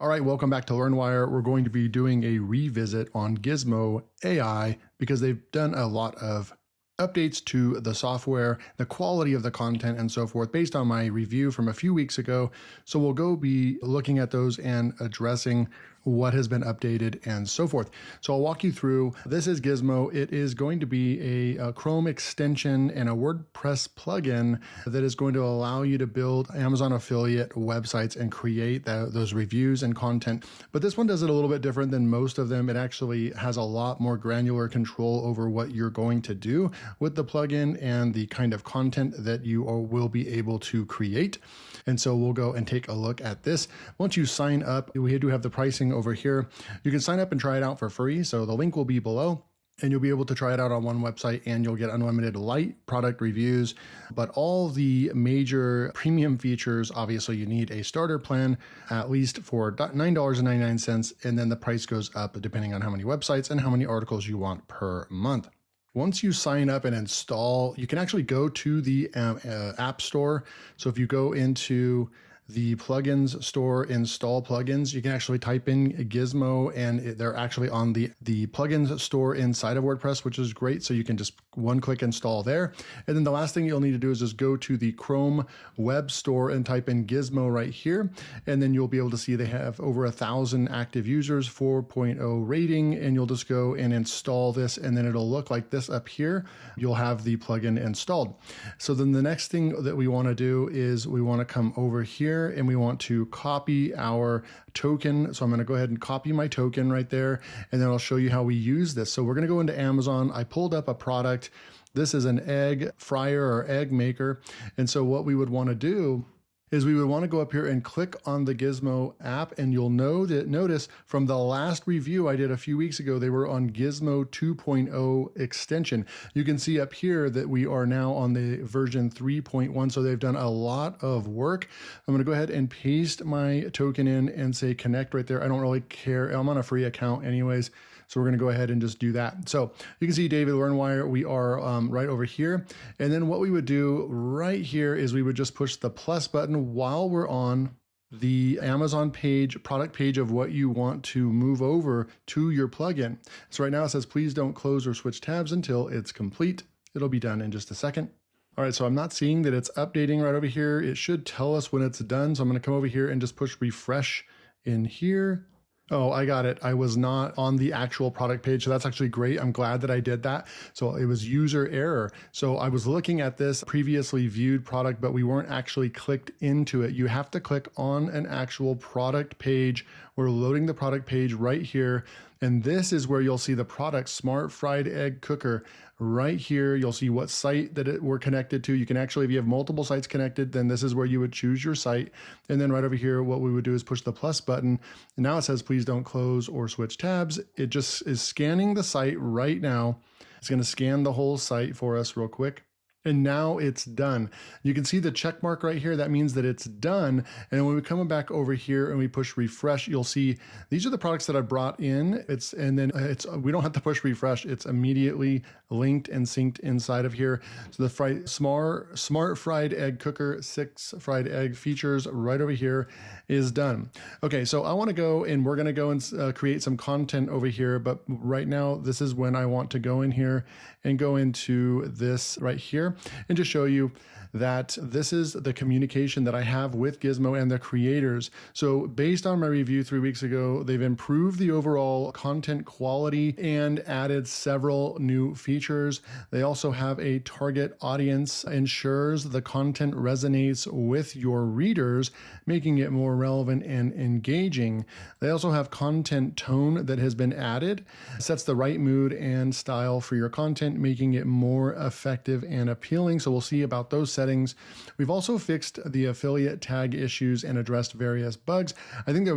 All right, welcome back to LearnWire. We're going to be doing a revisit on Gizmo AI because they've done a lot of updates to the software, the quality of the content, and so forth based on my review from a few weeks ago. So we'll be looking at those and addressing what has been updated and so forth. So I'll walk you through. This is Gizmo. It is going to be a Chrome extension and a WordPress plugin that is going to allow you to build Amazon affiliate websites and create those reviews and content. But this one does it a little bit different than most of them. It actually has a lot more granular control over what you're going to do with the plugin and the kind of content that you will be able to create. And so we'll go and take a look at this. Once you sign up, we do have the pricing over here. You can sign up and try it out for free. So the link will be below. And you'll be able to try it out on one website and you'll get unlimited light product reviews. But all the major premium features, obviously you need a starter plan, at least for $9.99. And then the price goes up depending on how many websites and how many articles you want per month. Once you sign up and install, you can actually go to the App Store. So if you go into the plugins store, install plugins, you can actually type in Gizmo and they're actually on the plugins store inside of WordPress, which is great. So you can just one click install there. And then the last thing you'll need to do is just go to the Chrome web store and type in Gizmo right here. And then you'll be able to see they have over 1,000 active users, 4.0 rating, and you'll just go and install this. And then it'll look like this up here. You'll have the plugin installed. So then the next thing that we want to do is we want to come over here and we want to copy our token. So I'm going to go ahead and copy my token right there. And then I'll show you how we use this. So we're going to go into Amazon. I pulled up a product. This is an egg fryer or egg maker. And so what we would want to do is we would want to go up here and click on the Gizmo app, and you'll notice from the last review I did a few weeks ago, they were on Gizmo 2.0 extension. You can see up here that we are now on the version 3.1, so they've done a lot of work. I'm going to go ahead and paste my token in and say connect right there. I don't really care. I'm on a free account anyways. So we're going to go ahead and just do that. So you can see David LearnWire, we are right over here. And then what we would do right here is we would just push the plus button while we're on the Amazon page, product page of what you want to move over to your plugin. So right now it says, please don't close or switch tabs until it's complete. It'll be done in just a second. All right, so I'm not seeing that it's updating right over here. It should tell us when it's done. So I'm going to come over here and just push refresh in here. Oh, I got it. I was not on the actual product page. So that's actually great. I'm glad that I did that. So it was user error. So I was looking at this previously viewed product, but we weren't actually clicked into it. You have to click on an actual product page. We're loading the product page right here. And this is where you'll see the product, Smart Fried Egg Cooker. Right here, you'll see what site that we're connected to. You can actually, if you have multiple sites connected, then this is where you would choose your site. And then right over here, what we would do is push the plus button. And now it says, please don't close or switch tabs. It just is scanning the site right now. It's going to scan the whole site for us real quick. And now it's done. You can see the check mark right here. That means that it's done. And when we come back over here and we push refresh, you'll see these are the products that I brought in. We don't have to push refresh. It's immediately linked and synced inside of here. So the Smart Fried Egg Cooker 6 fried egg features right over here is done. Okay, so I want to go and we're going to go and create some content over here. But right now, this is when I want to go in here and go into this right here and just show you that this is the communication that I have with Gizmo and the creators. So based on my review 3 weeks ago, they've improved the overall content quality and added several new features. They also have a target audience, ensures the content resonates with your readers, making it more relevant and engaging. They also have content tone that has been added, sets the right mood and style for your content, making it more effective and appealing. So we'll see about those settings. We've also fixed the affiliate tag issues and addressed various bugs. I think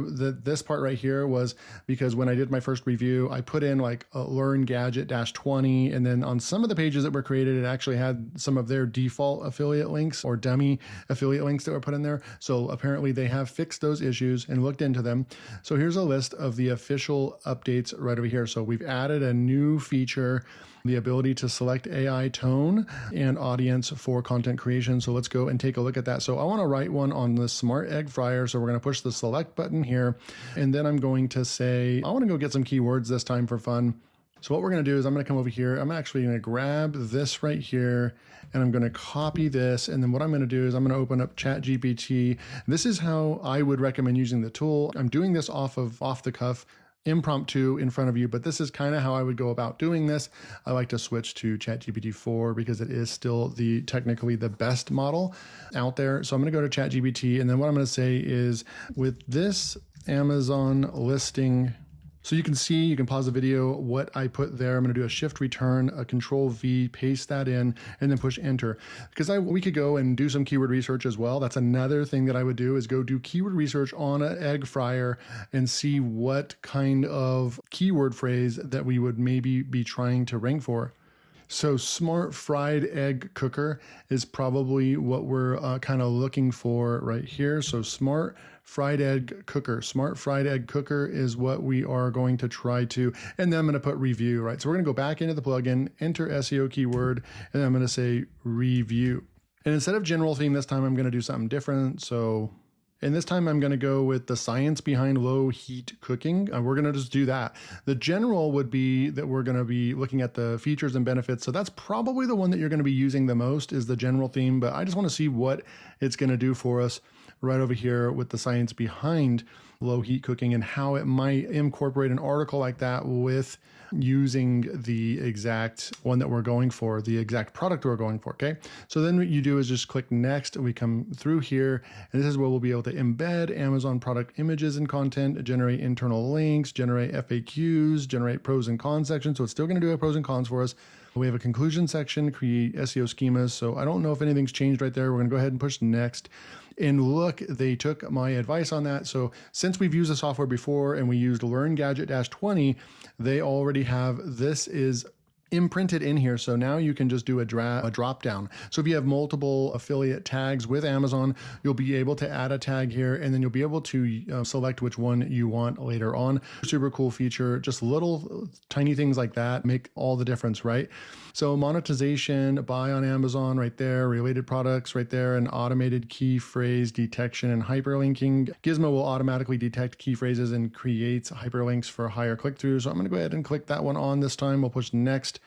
this part right here was because when I did my first review, I put in like a learn gadget -20. And then on some of the pages that were created, it actually had some of their default affiliate links or dummy affiliate links that were put in there. So apparently they have fixed those issues and looked into them. So here's a list of the official updates right over here. So we've added a new feature, the ability to select AI tone and and audience for content creation. So let's go and take a look at that. So I want to write one on the smart egg fryer. So we're going to push the select button here. And then I'm going to say, I want to go get some keywords this time for fun. So what we're going to do is I'm going to come over here. I'm actually going to grab this right here and I'm going to copy this. And then what I'm going to do is I'm going to open up ChatGPT. This is how I would recommend using the tool. I'm doing this off the cuff, impromptu in front of you, but this is kind of how I would go about doing this. I like to switch to ChatGPT 4 because it is still technically the best model out there. So I'm going to go to ChatGPT, and then what I'm going to say is, with this Amazon listing, so you can see, you can pause the video, what I put there. I'm going to do a shift return, a control V, paste that in, and then push enter. Because we could go and do some keyword research as well. That's another thing that I would do, is go do keyword research on an egg fryer and see what kind of keyword phrase that we would maybe be trying to rank for. So smart fried egg cooker is probably what we're kind of looking for right here. So smart fried egg cooker. Smart fried egg cooker is what we are going to try to, and then I'm going to put review, right? So we're going to go back into the plugin, enter SEO keyword, and then I'm going to say review. And instead of general theme this time, I'm going to do something different. And this time I'm going to go with the science behind low heat cooking. We're going to just do that. The general would be that we're going to be looking at the features and benefits. So that's probably the one that you're going to be using the most, is the general theme. But I just want to see what it's going to do for us right over here with the science behind low heat cooking and how it might incorporate an article like that with using the exact one that we're going for, the exact product we're going for, okay? So then what you do is just click next, and we come through here, and this is where we'll be able to embed Amazon product images and content, generate internal links, generate FAQs, generate pros and cons section. So it's still gonna do a pros and cons for us. We have a conclusion section, create SEO schemas. So I don't know if anything's changed right there. We're gonna go ahead and push next. And look, they took my advice on that. So since we've used the software before and we used Learn Gadget-20, they already have, this is imprinted in here. So now you can just do a drop down. So if you have multiple affiliate tags with Amazon, you'll be able to add a tag here, and then you'll be able to select which one you want later on. Super cool feature. Just little tiny things like that make all the difference, right? So monetization, buy on Amazon right there, related products right there, and automated key phrase detection and hyperlinking. Gizmo will automatically detect key phrases and creates hyperlinks for higher click-throughs. So I'm going to go ahead and click that one on this time. We'll push next.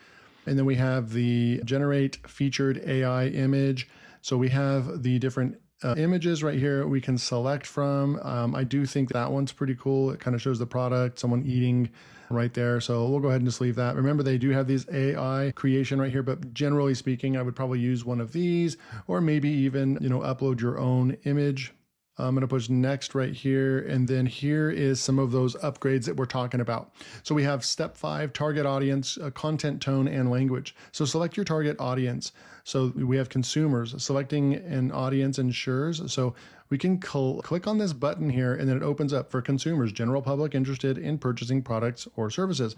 And then we have the generate featured AI image. So we have the different images right here we can select from. I do think that one's pretty cool. It kind of shows the product, someone eating right there. So we'll go ahead and just leave that. Remember, they do have these AI creation right here, but generally speaking, I would probably use one of these, or maybe even, upload your own image. I'm going to push next right here. And then here is some of those upgrades that we're talking about. So we have step 5, target audience, content tone, and language. So select your target audience. So we have consumers. Selecting an audience ensures. So we can click on this button here, and then it opens up for consumers, general public interested in purchasing products or services,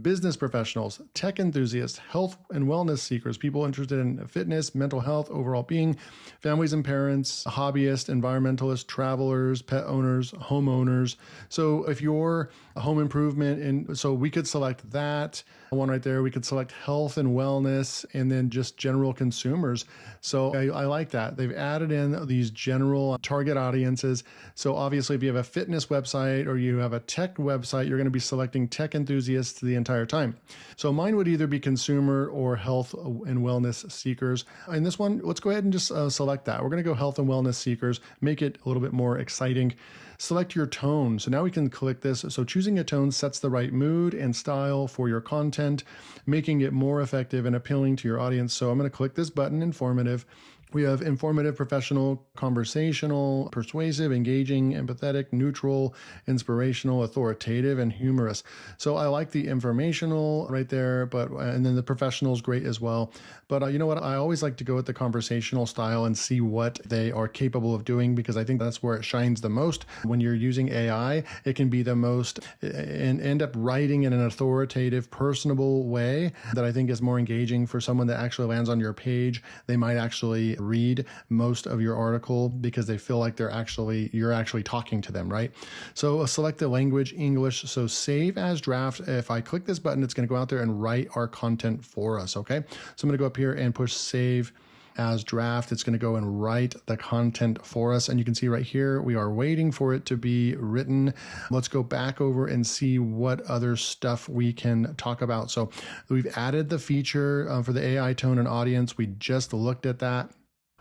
business professionals, tech enthusiasts, health and wellness seekers, people interested in fitness, mental health, overall being, families and parents, hobbyists, environmentalists, travelers, pet owners, homeowners. So if you're a home improvement, and so we could select that one right there. We could select health and wellness, and then just general consumers. So I like that. They've added in these general target audiences. So obviously, if you have a fitness website or you have a tech website, you're going to be selecting tech enthusiasts the entire time. So mine would either be consumer or health and wellness seekers. In this one, let's go ahead and just select that. We're going to go health and wellness seekers, make it a little bit more exciting. Select your tone. So now we can click this. So choosing a tone sets the right mood and style for your content, making it more effective and appealing to your audience. So I'm going to click this button, informative. We have informative, professional, conversational, persuasive, engaging, empathetic, neutral, inspirational, authoritative, and humorous. So I like the informational right there, and then the professional is great as well. But you know what? I always like to go with the conversational style and see what they are capable of doing, because I think that's where it shines the most. When you're using AI, it can be the most, and end up writing in an authoritative, personable way that I think is more engaging for someone that actually lands on your page. They might actually read most of your article because they feel like you're actually talking to them, right? So select the language, English. So save as draft. If I click this button, it's going to go out there and write our content for us. Okay. So I'm going to go up here and push save as draft. It's going to go and write the content for us. And you can see right here, we are waiting for it to be written. Let's go back over and see what other stuff we can talk about. So we've added the feature for the AI tone and audience. We just looked at that.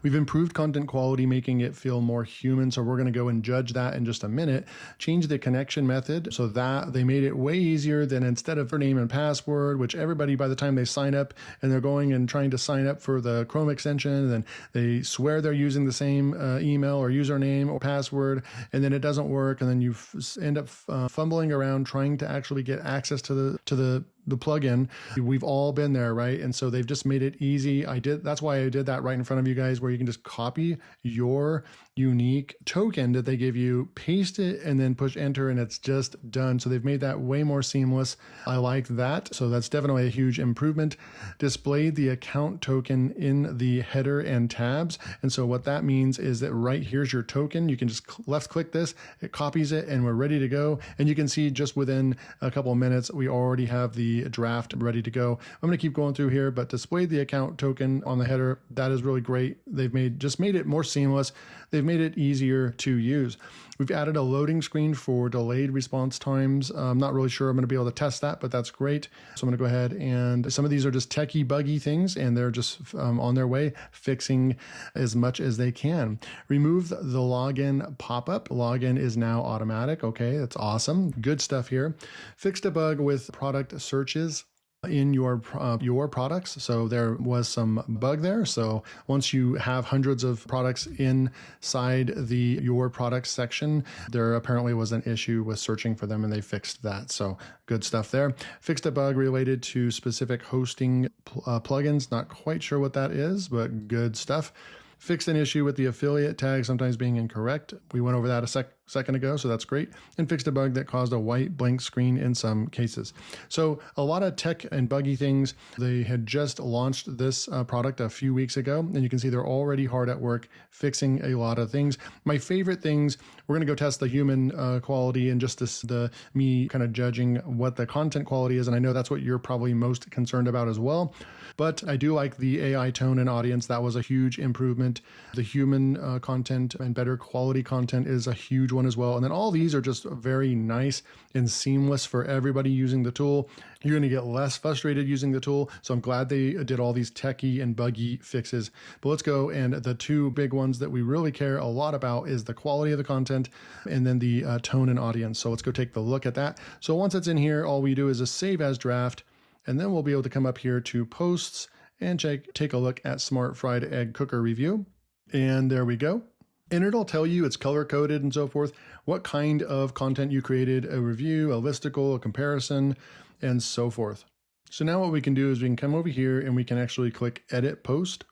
We've improved content quality, making it feel more human. So we're going to go and judge that in just a minute. Change the connection method so that they made it way easier than instead of their name and password, which everybody, by the time they sign up and they're going and trying to sign up for the Chrome extension, then they swear they're using the same email or username or password, and then it doesn't work. And then you end up fumbling around trying to actually get access to the plugin. We've all been there, right? And so they've just made it easy. That's why I did that right in front of you guys, where you can just copy your unique token that they give you, paste it, and then push enter, and it's just done. So they've made that way more seamless. I like that. So that's definitely a huge improvement. Displayed the account token in the header and tabs. And so what that means is that right here's your token. You can just left click this, it copies it, and we're ready to go. And you can see just within a couple of minutes, we already have the draft ready to go. I'm going to keep going through here, but displayed the account token on the header. That is really great. They've made it more seamless. They've made it easier to use. We've added a loading screen for delayed response times. I'm not really sure I'm going to be able to test that, but that's great. So I'm going to go ahead, and some of these are just techie buggy things, and they're just on their way fixing as much as they can. Remove the login pop-up. Login is now automatic. Okay, that's awesome. Good stuff here. Fixed a bug with product searches in your products. So there was some bug there. So once you have hundreds of products inside your products section, there apparently was an issue with searching for them, and they fixed that. So good stuff there. Fixed a bug related to specific hosting plugins. Not quite sure what that is, but good stuff. Fixed an issue with the affiliate tag sometimes being incorrect. We went over that a second ago, so that's great. And fixed a bug that caused a white blank screen in some cases. So a lot of tech and buggy things. They had just launched this product a few weeks ago, and you can see they're already hard at work fixing a lot of things. My favorite things, we're going to go test the human quality and just me kind of judging what the content quality is. And I know that's what you're probably most concerned about as well. But I do like the AI tone and audience. That was a huge improvement. The human content and better quality content is a huge one as well. And then all these are just very nice and seamless for everybody using the tool. You're going to get less frustrated using the tool. So I'm glad they did all these techie and buggy fixes. But let's go. And the two big ones that we really care a lot about is the quality of the content and then the tone and audience. So let's go take the look at that. So once it's in here, all we do is just save as draft. And then we'll be able to come up here to posts and take a look at Smart Fried Egg Cooker review. And there we go. And it'll tell you, it's color coded and so forth, what kind of content you created, a review, a listicle, a comparison, and so forth. So now what we can do is we can come over here and we can actually click Edit Post.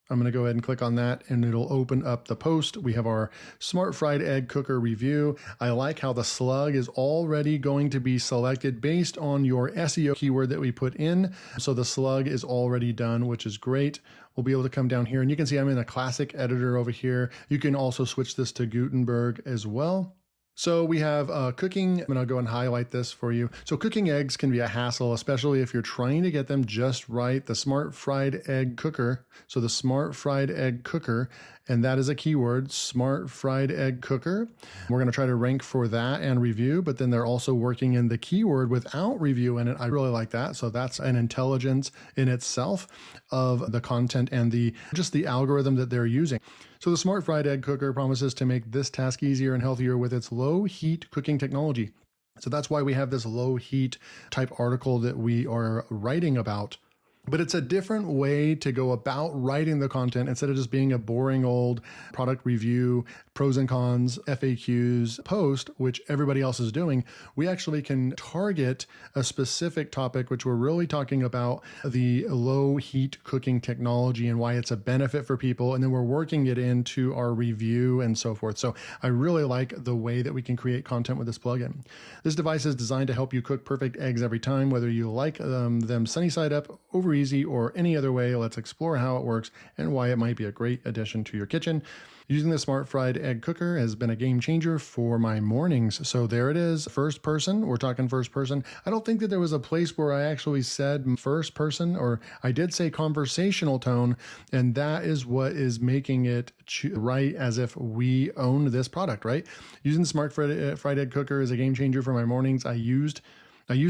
I'm going to go ahead and click on that, and it'll open up the post. We have our Smart Fried Egg Cooker review. I like how the slug is already going to be selected based on your SEO keyword that we put in. So the slug is already done, which is great. We'll be able to come down here, and you can see I'm in a classic editor over here. You can also switch this to Gutenberg as well. So we have cooking, and I'll go and highlight this for you. So cooking eggs can be a hassle, especially if you're trying to get them just right. The Smart Fried Egg Cooker. So the Smart Fried Egg Cooker, and that is a keyword, Smart Fried Egg Cooker. We're going to try to rank for that and review, but then they're also working in the keyword without review in it. I really like that. So that's an intelligence in itself of the content and just the algorithm that they're using. So the Smart Fried Egg Cooker promises to make this task easier and healthier with its low heat cooking technology. So that's why we have this low heat type article that we are writing about. But it's a different way to go about writing the content instead of just being a boring old product review, pros and cons, FAQs post, which everybody else is doing. We actually can target a specific topic, which we're really talking about the low heat cooking technology and why it's a benefit for people. And then we're working it into our review and so forth. So I really like the way that we can create content with this plugin. This device is designed to help you cook perfect eggs every time, whether you like them sunny side up, over easy or any other way. Let's explore how it works and why it might be a great addition to your kitchen. Using the smart fried egg cooker has been a game changer for my mornings. So there it is, first person. We're talking first person. I don't think that there was a place where I actually said first person, or I did say conversational tone, and that is what is making it right, as if we own this product, right? Using the smart fried egg cooker is a game changer for my mornings. I used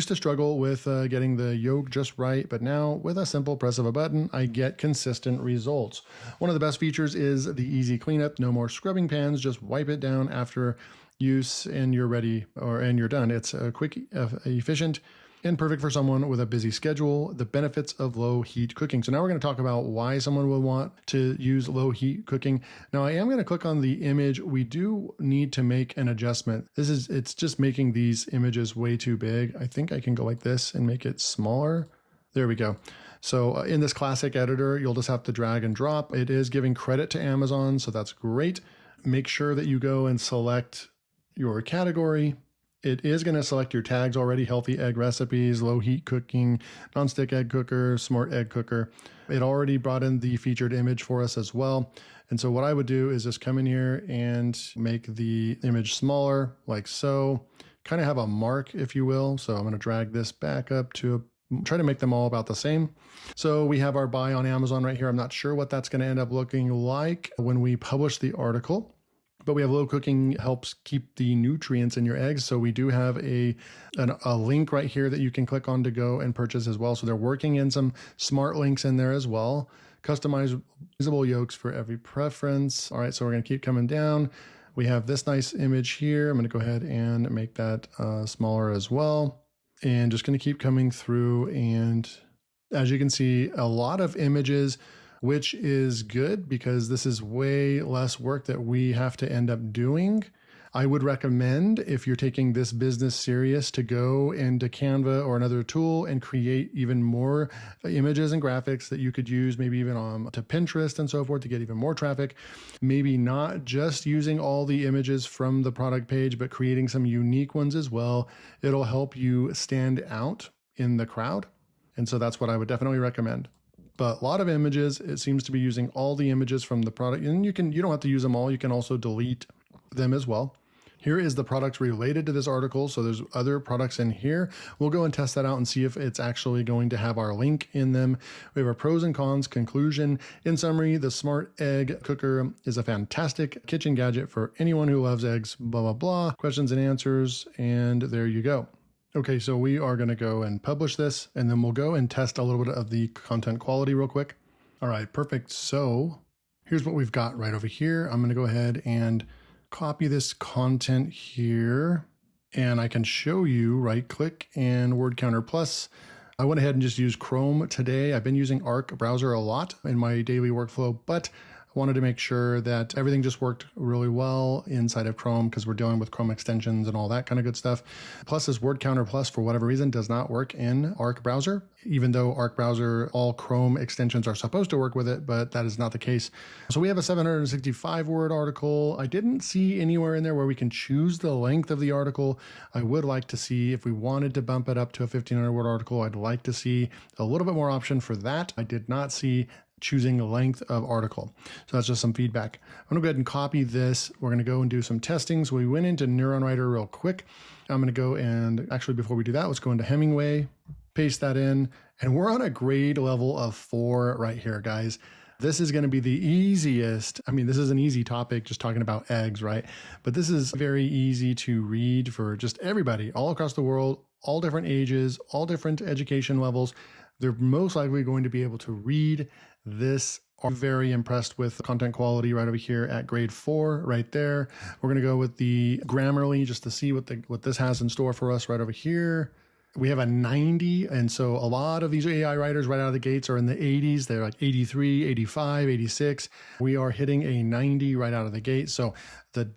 to struggle with getting the yolk just right, but now with a simple press of a button, I get consistent results. One of the best features is the easy cleanup. No more scrubbing pans, just wipe it down after use and you're ready, and you're done. It's quick, efficient, and perfect for someone with a busy schedule. The benefits of low heat cooking. So now we're going to talk about why someone will want to use low heat cooking. Now I am going to click on the image. We do need to make an adjustment. It's just making these images way too big. I think I can go like this and make it smaller. There we go. So in this classic editor, you'll just have to drag and drop. It is giving credit to Amazon, so that's great. Make sure that you go and select your category. It is going to select your tags already: healthy egg recipes, low heat cooking, nonstick egg cooker, smart egg cooker. It already brought in the featured image for us as well. And so what I would do is just come in here and make the image smaller, like so, kind of have a mark, if you will. So I'm going to drag this back up to try to make them all about the same. So we have our buy on Amazon right here. I'm not sure what that's going to end up looking like when we publish the article. But we have low cooking helps keep the nutrients in your eggs. So we do have a link right here that you can click on to go and purchase as well. So they're working in some smart links in there as well. Customizable yolks for every preference. All right, so we're going to keep coming down. We have this nice image here. I'm going to go ahead and make that smaller as well. And just going to keep coming through. And as you can see, a lot of images, which is good because this is way less work that we have to end up doing. I would recommend, if you're taking this business serious, to go into Canva or another tool and create even more images and graphics that you could use, maybe even on to Pinterest and so forth, to get even more traffic. Maybe not just using all the images from the product page, but creating some unique ones as well. It'll help you stand out in the crowd. And so that's what I would definitely recommend. But a lot of images, it seems to be using all the images from the product. And you don't have to use them all. You can also delete them as well. Here is the products related to this article. So there's other products in here. We'll go and test that out and see if it's actually going to have our link in them. We have our pros and cons, conclusion. In summary, the smart egg cooker is a fantastic kitchen gadget for anyone who loves eggs, blah, blah, blah. Questions and answers. And there you go. Okay, so we are going to go and publish this, and then we'll go and test a little bit of the content quality real quick. All right, perfect. So here's what we've got right over here. I'm going to go ahead and copy this content here, and I can show you, right click and word counter plus. I went ahead and just used Chrome today. I've been using Arc browser a lot in my daily workflow, but I wanted to make sure that everything just worked really well inside of Chrome because we're dealing with Chrome extensions and all that kind of good stuff. Plus, this word counter plus, for whatever reason, does not work in Arc browser, even though Arc browser, all Chrome extensions are supposed to work with it, but that is not the case. So we have a 765 word article. I didn't see anywhere in there where we can choose the length of the article. I would like to see, if we wanted to bump it up to a 1500 word article, I'd like to see a little bit more option for that. I did not see choosing length of article. So that's just some feedback. I'm gonna go ahead and copy this. We're gonna go and do some testing. So we went into LearnWire real quick. I'm gonna go and actually, before we do that, let's go into Hemingway, paste that in, and we're on a grade level of 4 right here, guys. This is going to be the easiest. I mean, this is an easy topic, just talking about eggs, right? But this is very easy to read for just everybody all across the world, all different ages, all different education levels. They're most likely going to be able to read this. I'm very impressed with the content quality right over here at grade 4 right there. We're going to go with the Grammarly just to see what this has in store for us right over here. We have a 90. And so a lot of these AI writers right out of the gates are in the 80s. They're like 83, 85, 86. We are hitting a 90 right out of the gate. So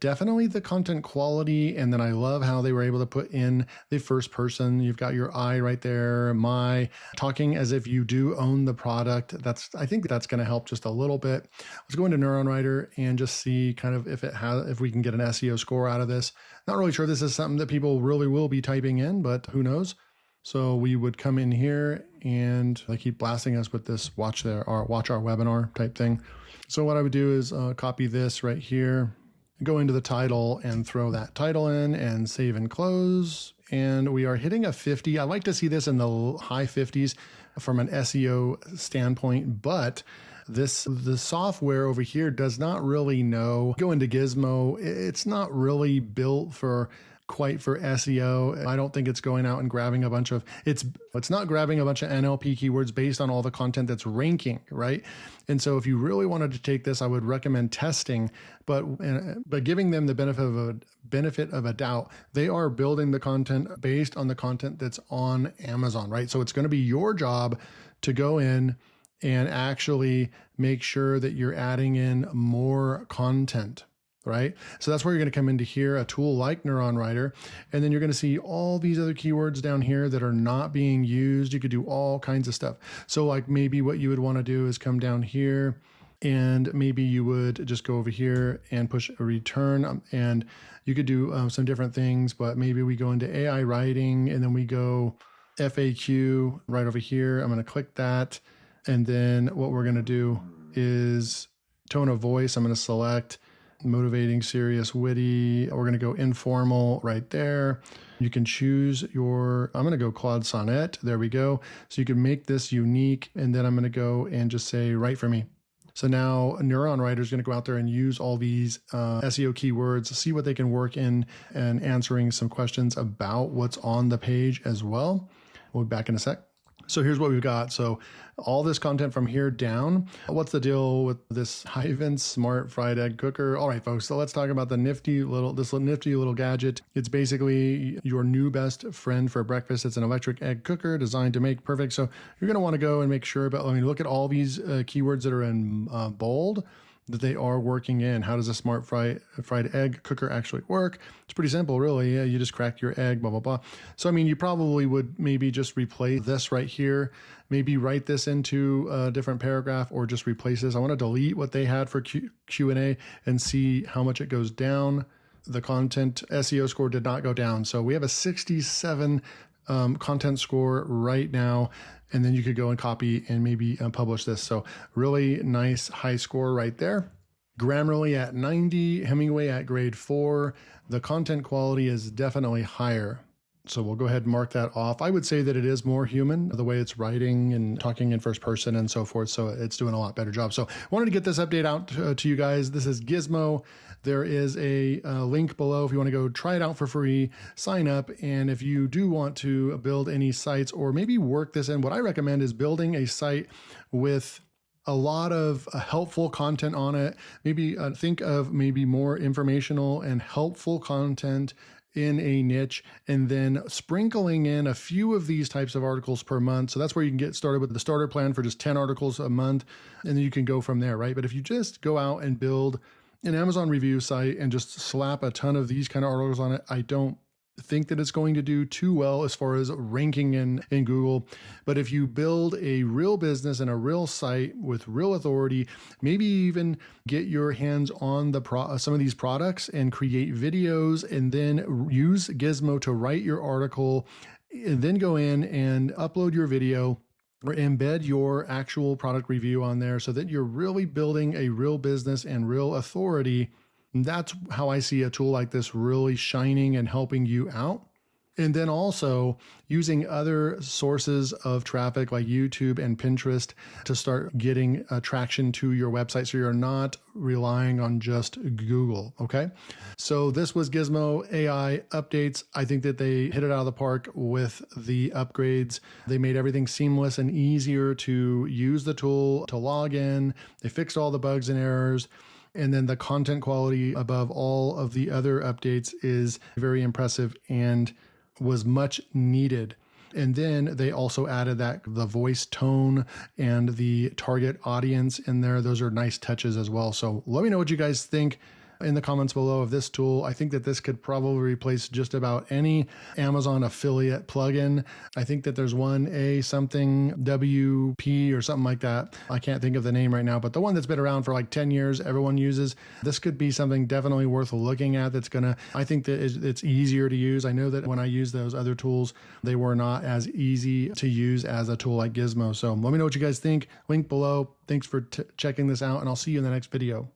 definitely the content quality. And then I love how they were able to put in the first person. You've got your I right there, my, talking as if you do own the product. I think that's going to help just a little bit. Let's go into LearnWire and just see kind of if we can get an SEO score out of this. Not really sure this is something that people really will be typing in, but who knows? So we would come in here and they keep blasting us with this watch our webinar type thing. So what I would do is copy this right here, go into the title and throw that title in and save and close. And we are hitting a 50. I like to see this in the high 50s from an SEO standpoint, but the software over here does not really know. Go into Gizmo, it's not really built quite for SEO. I don't think it's going out and grabbing a bunch of, it's not grabbing a bunch of NLP keywords based on all the content that's ranking, right? And so if you really wanted to take this, I would recommend testing, but giving them the benefit of a doubt. They are building the content based on the content that's on Amazon, right? So it's going to be your job to go in and actually make sure that you're adding in more content, right? So that's where you're going to come into here, a tool like LearnWire, and then you're going to see all these other keywords down here that are not being used. You could do all kinds of stuff. So like maybe what you would want to do is come down here and maybe you would just go over here and push a return, and you could do some different things, but maybe we go into AI writing and then we go FAQ right over here. I'm going to click that. And then what we're going to do is tone of voice. I'm going to select motivating, serious, witty. We're going to go informal right there. You can choose I'm going to go Claude Sonnet. There we go. So you can make this unique. And then I'm going to go and just say, write for me. So now LearnWire is going to go out there and use all these SEO keywords, see what they can work in, and answering some questions about what's on the page as well. We'll be back in a sec. So here's what we've got. So all this content from here down. What's the deal with this Hyven Smart Fried Egg Cooker? All right, folks. So let's talk about this nifty little gadget. It's basically your new best friend for breakfast. It's an electric egg cooker designed to make perfect. So you're going to want to go and make sure. But look at all these keywords that are in bold, that they are working in. How does a smart fried egg cooker actually work? It's pretty simple, really. You just crack your egg, blah, blah, blah. So, you probably would maybe just replace this right here, maybe write this into a different paragraph, or just replace this. I want to delete what they had for Q&A and see how much it goes down. The content SEO score did not go down. So we have a 67 content score right now. And then you could go and copy and maybe publish this. So really nice high score right there. Grammarly at 90, Hemingway at grade 4. The content quality is definitely higher. So we'll go ahead and mark that off. I would say that it is more human, the way it's writing and talking in first person and so forth. So it's doing a lot better job. So I wanted to get this update out to you guys. This is Gizmo. There is a link below if you want to go try it out for free, sign up. And if you do want to build any sites or maybe work this in, what I recommend is building a site with a lot of helpful content on it. Maybe think of maybe more informational and helpful content in a niche, and then sprinkling in a few of these types of articles per month. So that's where you can get started with the starter plan for just 10 articles a month, and then you can go from there, right? But if you just go out and build an Amazon review site and just slap a ton of these kind of articles on it, I don't think that it's going to do too well as far as ranking in Google. But if you build a real business and a real site with real authority, maybe even get your hands on some of these products and create videos, and then use Gizmo to write your article, and then go in and upload your video or embed your actual product review on there, so that you're really building a real business and real authority. That's how I see a tool like this really shining and helping you out. And then also using other sources of traffic like YouTube and Pinterest to start getting traction to your website, so you're not relying on just Google, okay? So this was Gizmo AI updates. I think that they hit it out of the park with the upgrades. They made everything seamless and easier to use the tool, to log in. They fixed all the bugs and errors. And then the content quality above all of the other updates is very impressive and was much needed. And then they also added the voice tone and the target audience in there. Those are nice touches as well. So let me know what you guys think. in the comments below of this tool. I think that this could probably replace just about any Amazon affiliate plugin. I think that there's one, a something WP or something like that. I can't think of the name right now, but the one that's been around for like 10 years, everyone uses. This could be something definitely worth looking at. That's gonna, I think that it's easier to use. I know that when I use those other tools, they were not as easy to use as a tool like Gizmo. So let me know what you guys think. Link below. Thanks for checking this out, and I'll see you in the next video.